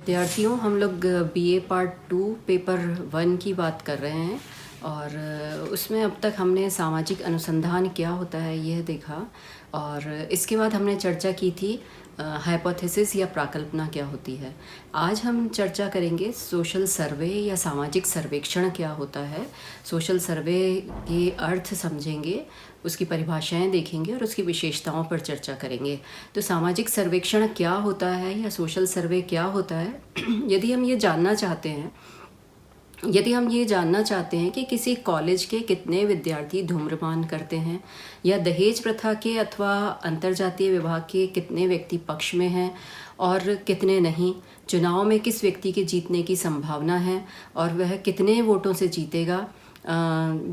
विद्यार्थियों, हम लोग बीए पार्ट 2 पेपर 1 की बात कर रहे हैं और उसमें अब तक हमने सामाजिक अनुसंधान क्या होता है यह देखा और इसके बाद हमने चर्चा की थी हाइपोथेसिस या प्राकल्पना क्या होती है। आज हम चर्चा करेंगे सोशल सर्वे या सामाजिक सर्वेक्षण क्या होता है। सोशल सर्वे के अर्थ समझेंगे, उसकी परिभाषाएं देखेंगे और उसकी विशेषताओं पर चर्चा करेंगे। तो सामाजिक सर्वेक्षण क्या होता है या सोशल सर्वे क्या होता है यदि हम ये जानना चाहते हैं कि किसी कॉलेज के कितने विद्यार्थी धूम्रपान करते हैं या दहेज प्रथा के अथवा अंतर्जातीय विवाह के कितने व्यक्ति पक्ष में हैं और कितने नहीं, चुनाव में किस व्यक्ति के जीतने की संभावना है और वह कितने वोटों से जीतेगा,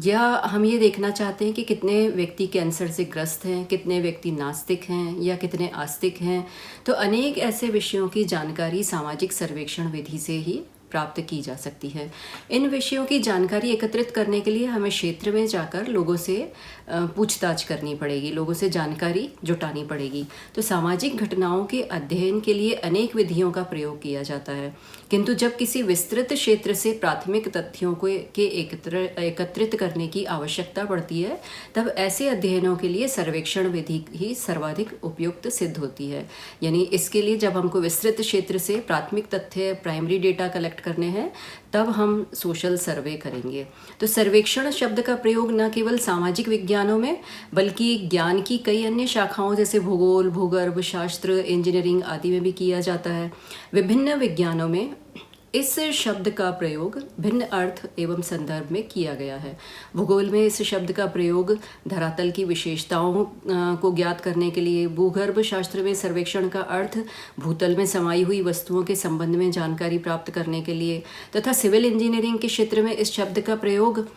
या हम ये देखना चाहते हैं कि कितने व्यक्ति कैंसर से ग्रस्त हैं, कितने व्यक्ति नास्तिक हैं या कितने आस्तिक हैं। तो अनेक ऐसे विषयों की जानकारी सामाजिक सर्वेक्षण विधि से ही प्राप्त की जा सकती है। इन विषयों की जानकारी एकत्रित करने के लिए हमें क्षेत्र में जाकर लोगों से पूछताछ करनी पड़ेगी, लोगों से जानकारी जुटानी पड़ेगी। तो सामाजिक घटनाओं के अध्ययन के लिए अनेक विधियों का प्रयोग किया जाता है, किंतु जब किसी विस्तृत क्षेत्र से प्राथमिक तथ्यों को एकत्रित करने की आवश्यकता पड़ती है तब ऐसे अध्ययनों के लिए सर्वेक्षण विधि ही सर्वाधिक उपयुक्त सिद्ध होती है। यानी इसके लिए जब हमको विस्तृत क्षेत्र से प्राथमिक तथ्य, प्राइमरी डेटा कलेक्ट करने हैं तब हम सोशल सर्वे करेंगे। तो सर्वेक्षण शब्द का प्रयोग न केवल सामाजिक विज्ञानों में बल्कि ज्ञान की कई अन्य शाखाओं जैसे भूगोल, भूगर्भ शास्त्र, इंजीनियरिंग आदि में भी किया जाता है। विभिन्न विज्ञानों में इस शब्द का प्रयोग भिन्न अर्थ एवं संदर्भ में किया गया है। भूगोल में इस शब्द का प्रयोग धरातल की विशेषताओं को ज्ञात करने के लिए, भूगर्भ शास्त्र में सर्वेक्षण का अर्थ भूतल में समाई हुई वस्तुओं के संबंध में जानकारी प्राप्त करने के लिए, तथा सिविल इंजीनियरिंग के क्षेत्र में इस शब्द का प्रयोग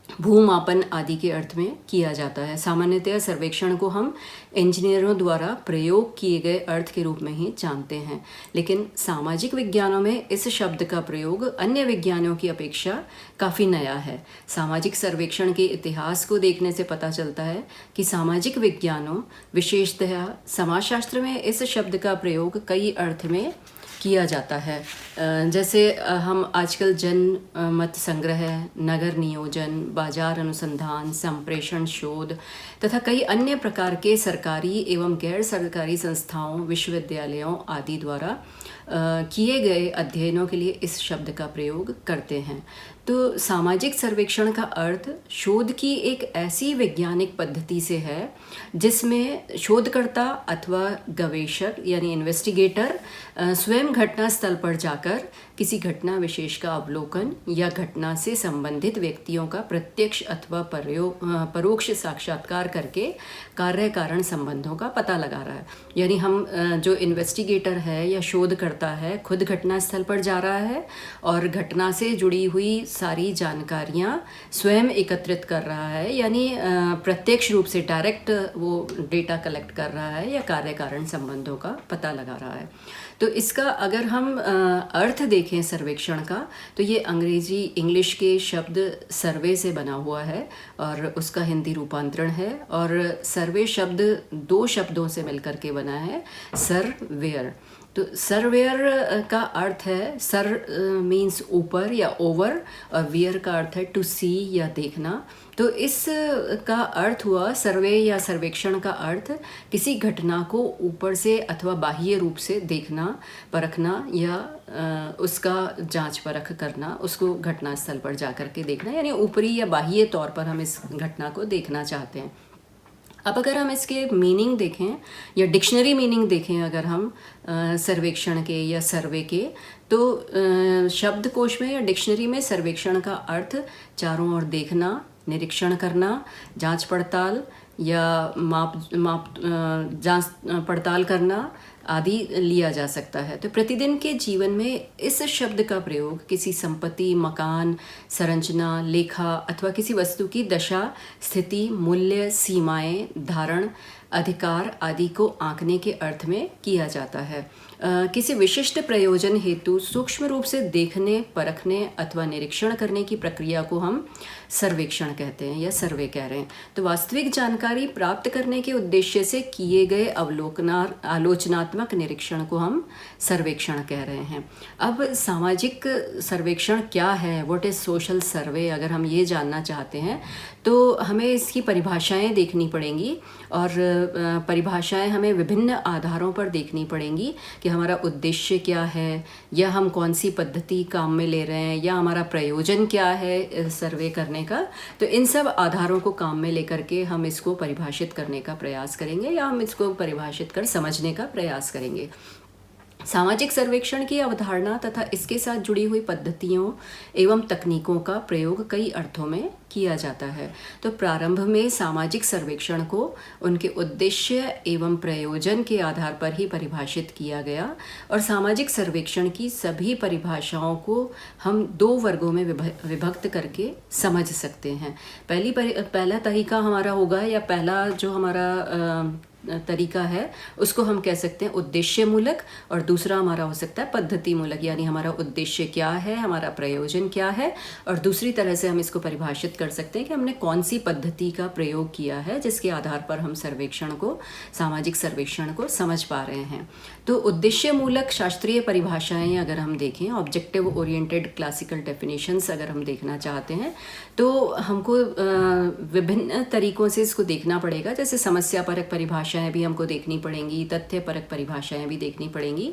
भूमापन आदि के अर्थ में किया जाता है। सामान्यतः सर्वेक्षण को हम इंजीनियरों द्वारा प्रयोग किए गए अर्थ के रूप में ही जानते हैं, लेकिन सामाजिक विज्ञानों में इस शब्द का प्रयोग अन्य विज्ञानों की अपेक्षा काफ़ी नया है। सामाजिक सर्वेक्षण के इतिहास को देखने से पता चलता है कि सामाजिक विज्ञानों, विशेषतः समाजशास्त्र में इस शब्द का प्रयोग कई अर्थ में किया जाता है। जैसे हम आजकल जन मत संग्रह, नगर नियोजन, बाजार अनुसंधान, संप्रेषण शोध तथा कई अन्य प्रकार के सरकारी एवं गैर सरकारी संस्थाओं, विश्वविद्यालयों आदि द्वारा किए गए अध्ययनों के लिए इस शब्द का प्रयोग करते हैं। तो सामाजिक सर्वेक्षण का अर्थ शोध की एक ऐसी वैज्ञानिक पद्धति से है जिसमें शोधकर्ता अथवा गवेषक यानी इन्वेस्टिगेटर स्वयं घटना स्थल पर जाकर किसी घटना विशेष का अवलोकन या घटना से संबंधित व्यक्तियों का प्रत्यक्ष अथवा परोक्ष साक्षात्कार करके कार्य कारण संबंधों का पता लगा रहा है। यानी हम जो इन्वेस्टिगेटर है या शोधकर्ता है खुद घटना स्थल पर जा रहा है और घटना से जुड़ी हुई सारी जानकारियां स्वयं एकत्रित कर रहा है, यानी प्रत्यक्ष रूप से डायरेक्ट वो डेटा कलेक्ट कर रहा है या कार्य कारण संबंधों का पता लगा रहा है। तो इसका अगर हम अर्थ देखें सर्वेक्षण का, तो ये अंग्रेजी इंग्लिश के शब्द सर्वे से बना हुआ है और उसका हिंदी रूपांतरण है। और सर्वे शब्द दो शब्दों से मिलकर के बना है, सर्वेयर। तो सर्वेयर का अर्थ है, सर मीन्स ऊपर या ओवर और वेयर का अर्थ है टू सी या देखना। तो इस का अर्थ हुआ, सर्वे या सर्वेक्षण का अर्थ किसी घटना को ऊपर से अथवा बाह्य रूप से देखना, परखना या उसका जांच परख करना, उसको घटना स्थल पर जाकर के देखना, यानी ऊपरी या बाह्य तौर पर हम इस घटना को देखना चाहते हैं। अब अगर हम इसके मीनिंग देखें या डिक्शनरी मीनिंग देखें अगर हम सर्वेक्षण के या सर्वे के, तो शब्दकोश में या डिक्शनरी में सर्वेक्षण का अर्थ चारों ओर देखना, निरीक्षण करना, जांच पड़ताल या जांच पड़ताल करना आदि लिया जा सकता है। तो प्रतिदिन के जीवन में इस शब्द का प्रयोग किसी संपत्ति, मकान, संरचना, लेखा अथवा किसी वस्तु की दशा, स्थिति, मूल्य, सीमाएं, धारण, अधिकार आदि को आंकने के अर्थ में किया जाता है। किसी विशिष्ट प्रयोजन हेतु सूक्ष्म रूप से देखने, परखने अथवा निरीक्षण करने की प्रक्रिया को हम सर्वेक्षण कहते हैं या सर्वे कह रहे हैं। तो वास्तविक जानकारी प्राप्त करने के उद्देश्य से किए गए आलोचनात्मक निरीक्षण को हम सर्वेक्षण कह रहे हैं। अब सामाजिक सर्वेक्षण क्या है, व्हाट इज सोशल सर्वे, अगर हम ये जानना चाहते हैं तो हमें इसकी परिभाषाएं देखनी पड़ेंगी और परिभाषाएं हमें विभिन्न आधारों पर देखनी पड़ेंगी कि हमारा उद्देश्य क्या है, या हम कौन सी पद्धति काम में ले रहे हैं, या हमारा प्रयोजन क्या है सर्वे करने का। तो इन सब आधारों को काम में लेकर के हम इसको परिभाषित करने का प्रयास करेंगे, या हम इसको परिभाषित कर समझने का प्रयास करेंगे। सामाजिक सर्वेक्षण की अवधारणा तथा इसके साथ जुड़ी हुई पद्धतियों एवं तकनीकों का प्रयोग कई अर्थों में किया जाता है। तो प्रारंभ में सामाजिक सर्वेक्षण को उनके उद्देश्य एवं प्रयोजन के आधार पर ही परिभाषित किया गया, और सामाजिक सर्वेक्षण की सभी परिभाषाओं को हम दो वर्गों में विभक्त करके समझ सकते हैं। पहला तरीका हमारा होगा, या पहला जो हमारा तरीका है उसको हम कह सकते हैं उद्देश्य मूलक, और दूसरा हमारा हो सकता है पद्धति मूलक, यानी हमारा उद्देश्य क्या है, हमारा प्रयोजन क्या है, और दूसरी तरह से हम इसको परिभाषित कर सकते हैं कि हमने कौन सी पद्धति का प्रयोग किया है जिसके आधार पर हम सामाजिक सर्वेक्षण को समझ पा रहे हैं। तो उद्देश्य मूलक शास्त्रीय परिभाषाएं अगर हम देखें, ऑब्जेक्टिव ओरिएंटेड क्लासिकल डेफिनेशंस अगर हम देखना चाहते हैं तो हमको विभिन्न तरीकों से इसको देखना पड़ेगा। जैसे समस्या परक परिभाषाएं भी हमको देखनी पड़ेंगी, तथ्य परक परिभाषाएं भी देखनी पड़ेंगी।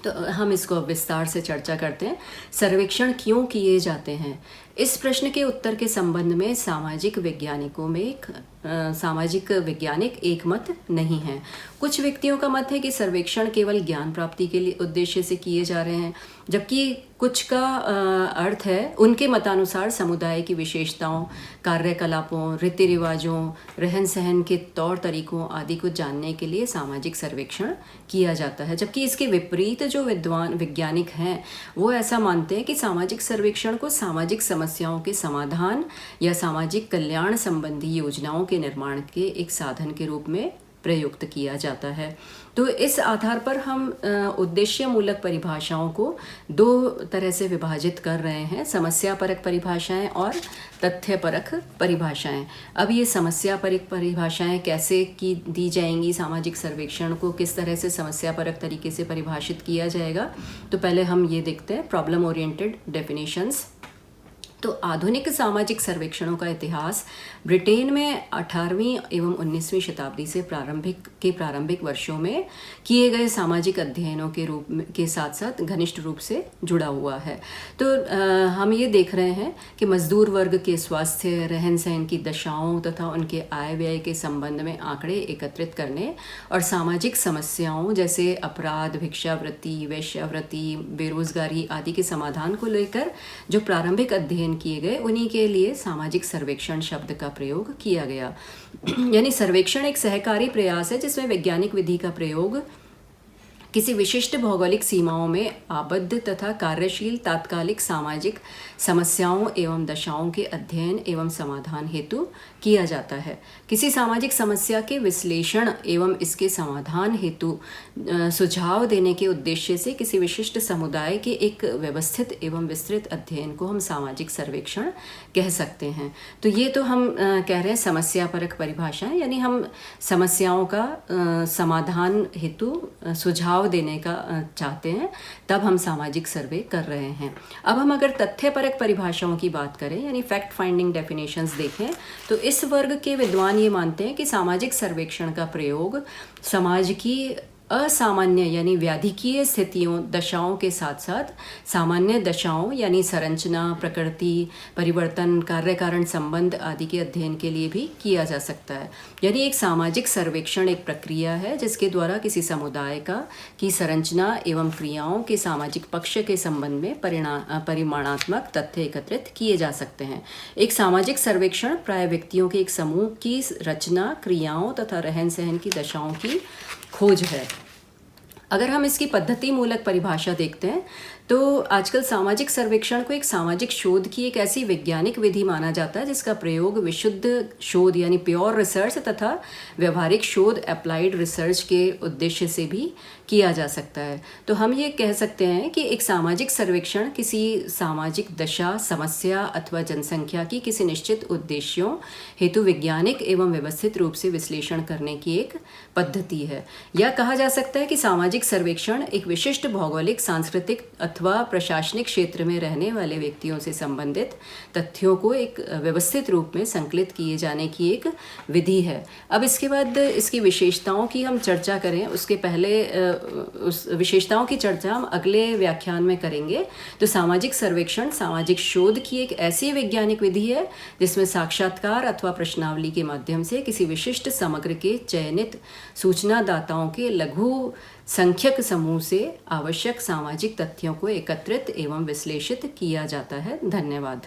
तो हम इसको विस्तार से चर्चा करते हैं। सर्वेक्षण क्यों किए जाते हैं, इस प्रश्न के उत्तर के संबंध में सामाजिक वैज्ञानिक एक मत नहीं है। कुछ व्यक्तियों का मत है कि सर्वेक्षण केवल ज्ञान प्राप्ति के लिए उद्देश्य से किए जा रहे हैं, जबकि कुछ का अर्थ है उनके मतानुसार समुदाय की विशेषताओं, कार्यकलापों, रीति रिवाजों, रहन सहन के तौर तरीकों आदि को जानने के लिए सामाजिक सर्वेक्षण किया जाता है। जबकि इसके विपरीत जो वैज्ञानिक हैं वो ऐसा मानते हैं कि सामाजिक सर्वेक्षण को सामाजिक समस्याओं के समाधान या सामाजिक कल्याण संबंधी योजनाओं के निर्माण के एक साधन के रूप में प्रयुक्त किया जाता है। तो इस आधार पर हम उद्देश्य मूलक परिभाषाओं को दो तरह से विभाजित कर रहे हैं, समस्या परक परिभाषाएं और तथ्य परक परिभाषाएं। अब ये समस्या परक परिभाषाएं कैसे की दी जाएंगी, सामाजिक सर्वेक्षण को किस तरह से समस्या परक तरीके से परिभाषित किया जाएगा, तो पहले हम ये देखते हैं प्रॉब्लम ओरिएंटेड डेफिनेशंस। तो आधुनिक सामाजिक सर्वेक्षणों का इतिहास ब्रिटेन में 18वीं एवं 19वीं शताब्दी से प्रारंभिक वर्षों में किए गए सामाजिक अध्ययनों के साथ साथ घनिष्ठ रूप से जुड़ा हुआ है। तो हम ये देख रहे हैं कि मजदूर वर्ग के स्वास्थ्य, रहन सहन की दशाओं तथा उनके आय व्यय के संबंध में आंकड़े एकत्रित करने और सामाजिक समस्याओं जैसे अपराध, भिक्षावृत्ति, वेश्यावृत्ति, बेरोजगारी आदि के समाधान को लेकर जो प्रारंभिक अध्ययन किए गए, उन्हीं के लिए सामाजिक सर्वेक्षण शब्द का प्रयोग किया गया। यानी सर्वेक्षण एक सहकारी प्रयास है जिसमें वैज्ञानिक विधि का प्रयोग किसी विशिष्ट भौगोलिक सीमाओं में आबद्ध तथा कार्यशील तात्कालिक सामाजिक समस्याओं एवं दशाओं के अध्ययन एवं समाधान हेतु किया जाता है। किसी सामाजिक समस्या के विश्लेषण एवं इसके समाधान हेतु सुझाव देने के उद्देश्य से किसी विशिष्ट समुदाय के एक व्यवस्थित एवं विस्तृत अध्ययन को हम सामाजिक सर्वेक्षण कह सकते हैं। तो ये तो हम कह रहे हैं समस्या परक परिभाषा, यानी हम समस्याओं का समाधान हेतु सुझाव देने का चाहते हैं, तब हम सामाजिक सर्वे कर रहे हैं। अब हम अगर तथ्य परक परिभाषाओं की बात करें, यानी फैक्ट फाइंडिंग डेफिनेशंस देखें, तो इस वर्ग के विद्वान ये मानते हैं कि सामाजिक सर्वेक्षण का प्रयोग समाज की असामान्य यानी व्याधिकीय स्थितियों, दशाओं के साथ साथ सामान्य दशाओं यानी संरचना, प्रकृति, परिवर्तन, कार्य कारण संबंध आदि के अध्ययन के लिए भी किया जा सकता है। यानी एक सामाजिक सर्वेक्षण एक प्रक्रिया है जिसके द्वारा किसी समुदाय की संरचना एवं क्रियाओं के सामाजिक पक्ष के संबंध में परिमाणात्मक तथ्य एकत्रित किए जा सकते हैं। एक सामाजिक सर्वेक्षण प्राय व्यक्तियों के एक समूह की रचना, क्रियाओं तथा रहन सहन की दशाओं की खोज है। अगर हम इसकी पद्धति मूलक परिभाषा देखते हैं तो आजकल सामाजिक सर्वेक्षण को एक सामाजिक शोध की एक ऐसी वैज्ञानिक विधि माना जाता है जिसका प्रयोग विशुद्ध शोध यानी प्योर रिसर्च तथा व्यवहारिक शोध अप्लाइड रिसर्च के उद्देश्य से भी किया जा सकता है। तो हम ये कह सकते हैं कि एक सामाजिक सर्वेक्षण किसी सामाजिक दशा, समस्या अथवा जनसंख्या की किसी निश्चित उद्देश्यों हेतु वैज्ञानिक एवं व्यवस्थित रूप से विश्लेषण करने की एक पद्धति है। यह कहा जा सकता है कि सामाजिक सर्वेक्षण एक विशिष्ट भौगोलिक, सांस्कृतिक अथवा प्रशासनिक क्षेत्र में रहने वाले व्यक्तियों से संबंधित तथ्यों को एक व्यवस्थित रूप में संकलित किए जाने की एक विधि है। अब इसके बाद इसकी विशेषताओं की हम चर्चा करें, उसके पहले उस विशेषताओं की चर्चा हम अगले व्याख्यान में करेंगे। तो सामाजिक सर्वेक्षण सामाजिक शोध की एक ऐसी वैज्ञानिक विधि है जिसमें साक्षात्कार अथवा प्रश्नावली के माध्यम से किसी विशिष्ट समग्र के चयनित सूचनादाताओं के लघु संख्यक समूह से आवश्यक सामाजिक तथ्यों को एकत्रित एवं विश्लेषित किया जाता है। धन्यवाद।